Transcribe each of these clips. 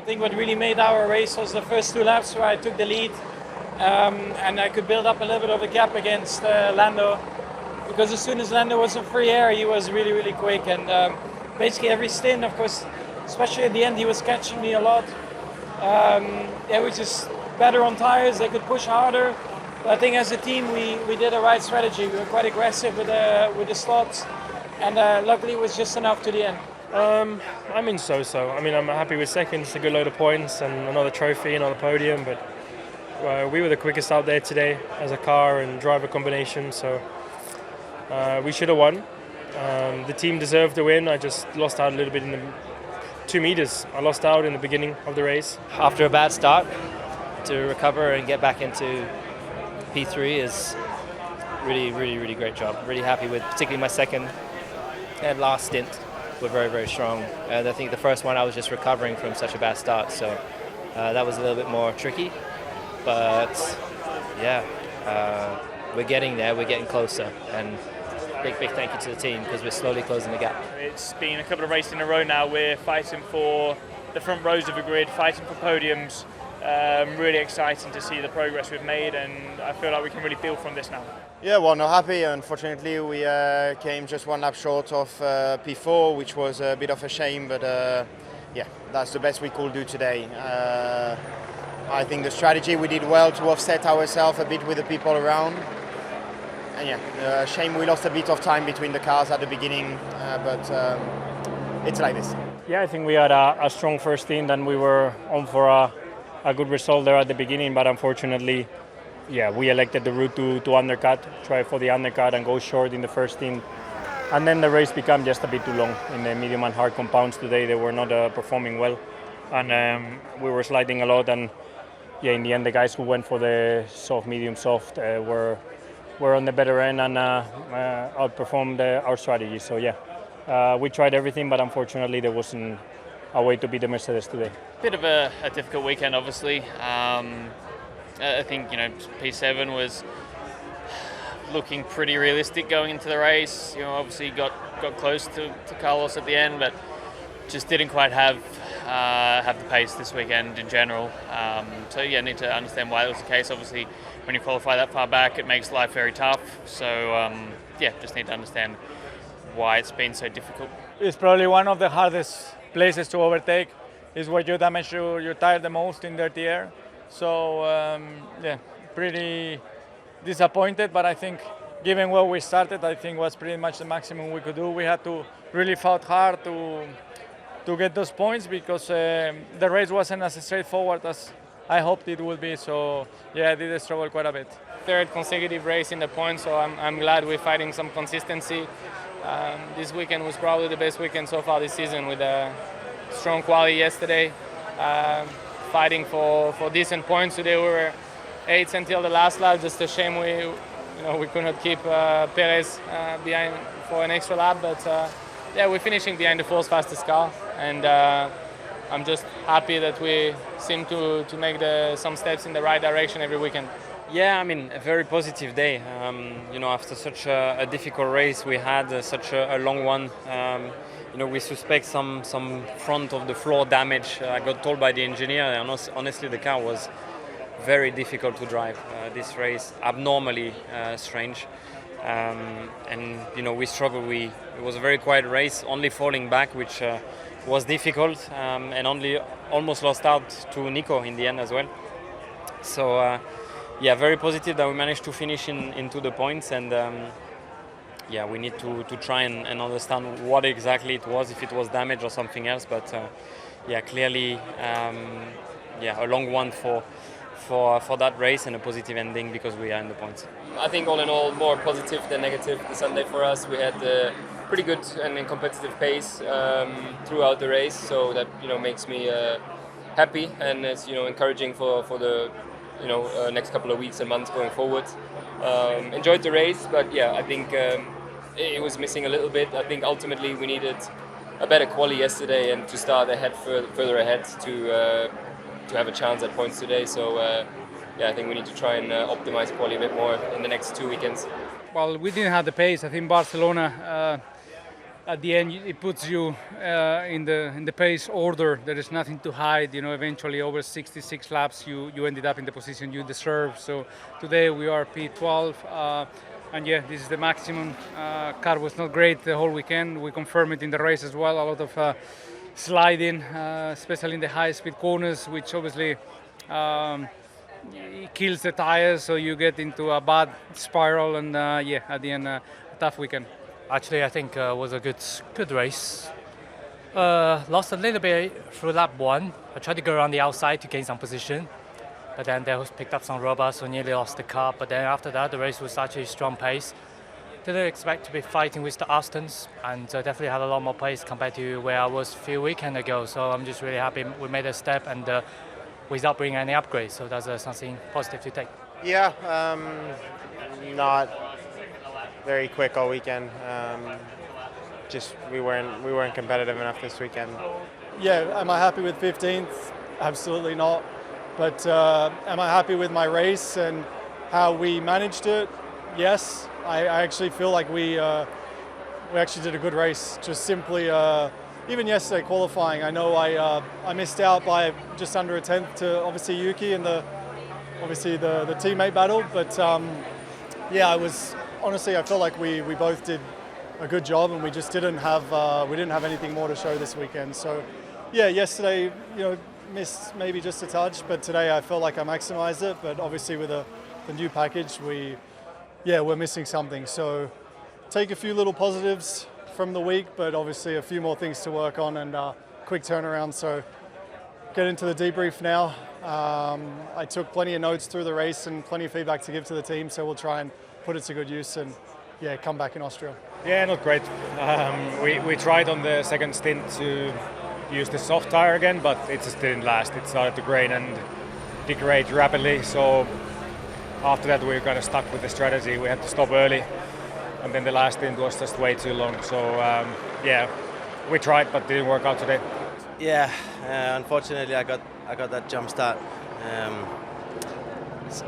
think what really made our race was the first 2 laps where I took the lead, and I could build up a little bit of a gap against Lando, because as soon as Lando was in free air, he was really, really quick, and basically every stint, of course, especially at the end, he was catching me a lot. They were just better on tires, they could push harder. But I think as a team we did the right strategy. We were quite aggressive with the slots, and luckily it was just enough to the end. I mean, so. I mean, I'm happy with second. It's a good load of points and another trophy, another podium. But we were the quickest out there today as a car and driver combination. So we should have won. The team deserved the win. I just lost out a little bit in the 2 meters. I lost out in the beginning of the race. After a bad start, to recover and get back into P3 is really great job. Really happy with particularly my second and last stint. Were very strong, and I think the first one I was just recovering from such a bad start, so that was a little bit more tricky, but yeah, we're getting there, we're getting closer, and big thank you to the team because we're slowly closing the gap. It's been a couple of races in a row now. We're fighting for the front rows of the grid, fighting for podiums. Really exciting to see the progress we've made, and I feel like we can really build from this now. Yeah, well, not happy. Unfortunately, we came just 1 lap short of P4, which was a bit of a shame, but yeah, that's the best we could do today. I think the strategy we did well to offset ourselves a bit with the people around. And yeah, shame we lost a bit of time between the cars at the beginning, but it's like this. Yeah, I think we had a strong first stint and we were on for a good result there at the beginning, but unfortunately, yeah, we elected the route to undercut, try for the undercut and go short in the first stint. And then the race became just a bit too long in the medium and hard compounds today. They were not performing well, and we were sliding a lot. And yeah, in the end, the guys who went for the soft, medium, soft were on the better end and outperformed our strategy. So yeah, we tried everything, but unfortunately, there wasn't a way to beat the Mercedes today. Bit of a difficult weekend, obviously. I think P7 was looking pretty realistic going into the race. Obviously got close to Carlos at the end, but just didn't quite have the pace this weekend in general. So yeah, need to understand why that was the case. Obviously, when you qualify that far back, it makes life very tough. So yeah, just need to understand why it's been so difficult. It's probably one of the hardest places to overtake. Is where you damage your tire the most in dirty air. So yeah, pretty disappointed, but I think given where we started, I think was pretty much the maximum we could do. We had to really fight hard to get those points because the race wasn't as straightforward as I hoped it would be. So yeah, I did struggle quite a bit. Third consecutive race in the points, so I'm glad we're fighting some consistency. This weekend was probably the best weekend so far this season with a strong quali yesterday. Fighting for decent points today. We were 8th until the last lap. Just a shame we could not keep Perez behind for an extra lap. But yeah, we're finishing behind the 4th fastest car, and I'm just happy that we seem to make some steps in the right direction every weekend. Yeah, I mean, a very positive day. After such a difficult race, we had such a long one. We suspect some front of the floor damage. I got told by the engineer, and honestly, the car was very difficult to drive. This race, abnormally strange. We struggled. It was a very quiet race, only falling back, which was difficult, and almost lost out to Nico in the end as well. So, yeah, very positive that we managed to finish into the points, and yeah, we need to try and understand what exactly it was, if it was damage or something else. But yeah, clearly, a long one for that race and a positive ending because we are in the points. I think all in all, more positive than negative the Sunday for us. We had a pretty good and competitive pace throughout the race, so that makes me happy, and it's encouraging for the next couple of weeks and months going forward. Enjoyed the race, but yeah, I think it was missing a little bit. I think ultimately we needed a better quali yesterday and to start further ahead to have a chance at points today. So yeah, I think we need to try and optimize quali a bit more in the next 2 weekends. Well, we didn't have the pace. I think Barcelona at the end it puts you in the pace order. There is nothing to hide. Eventually over 66 laps, you ended up in the position you deserve. So today we are P12, and yeah, this is the maximum. Car was not great the whole weekend. We confirmed it in the race as well. A lot of sliding, especially in the high-speed corners, which obviously it kills the tires, so you get into a bad spiral, and yeah, at the end, a tough weekend. Actually, I think it was a good race. Lost a little bit through lap 1. I tried to go around the outside to gain some position, but then they picked up some rubber, so nearly lost the car. But then after that, the race was actually strong pace. Didn't expect to be fighting with the Astons, and definitely had a lot more pace compared to where I was a few weekends ago. So I'm just really happy we made a step, and without bringing any upgrades. So that's something positive to take. Yeah, not very quick all weekend. Just we weren't competitive enough this weekend. Yeah, am I happy with 15th? Absolutely not. But am I happy with my race and how we managed it? Yes. I actually feel like we actually did a good race. Just simply, even yesterday qualifying, I know I missed out by just under a tenth to obviously Yuki and the teammate battle. But yeah, I felt like we both did a good job, and we just didn't have anything more to show this weekend. So yeah, yesterday missed maybe just a touch, but today I felt like I maximized it. But obviously with the new package, we're missing something. So take a few little positives from the week, but obviously a few more things to work on, and quick turnaround. So get into the debrief now. I took plenty of notes through the race and plenty of feedback to give to the team, so we'll try and put it to good use and yeah, come back in Austria. Yeah, not great. We tried on the second stint to use the soft tire again, but it just didn't last. It started to grain and degrade rapidly, so after that we were kind of stuck with the strategy. We had to stop early, and then the last stint was just way too long. So yeah, we tried, but didn't work out today. Yeah, unfortunately I got that jump start.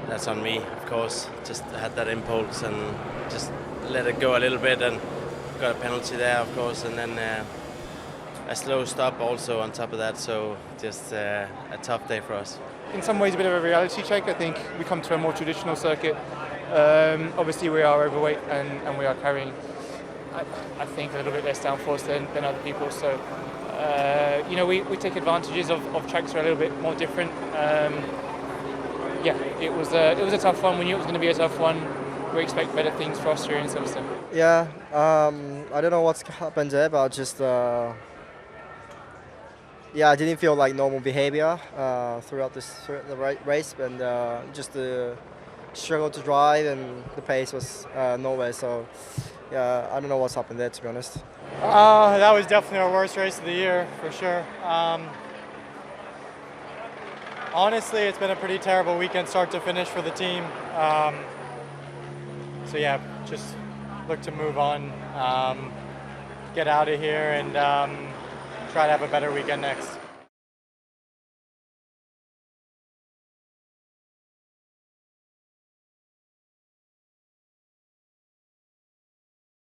That's on me, of course. Just had that impulse and just let it go a little bit, and got a penalty there, of course, and then a slow stop also on top of that. So just a tough day for us. In some ways a bit of a reality check. I think we come to a more traditional circuit. Obviously we are overweight and we are carrying, I think, a little bit less downforce than other people. So we take advantages of tracks that are a little bit more different. Yeah, it was a tough one. We knew it was going to be a tough one. We expect better things for Austria in Silverstone. Yeah, I don't know what's happened there, but just I didn't feel like normal behavior throughout the race, and just the struggle to drive, and the pace was nowhere. So yeah, I don't know what's happened there, to be honest. That was definitely our worst race of the year, for sure. Honestly, it's been a pretty terrible weekend start to finish for the team. So yeah, just look to move on, get out of here, and try to have a better weekend next.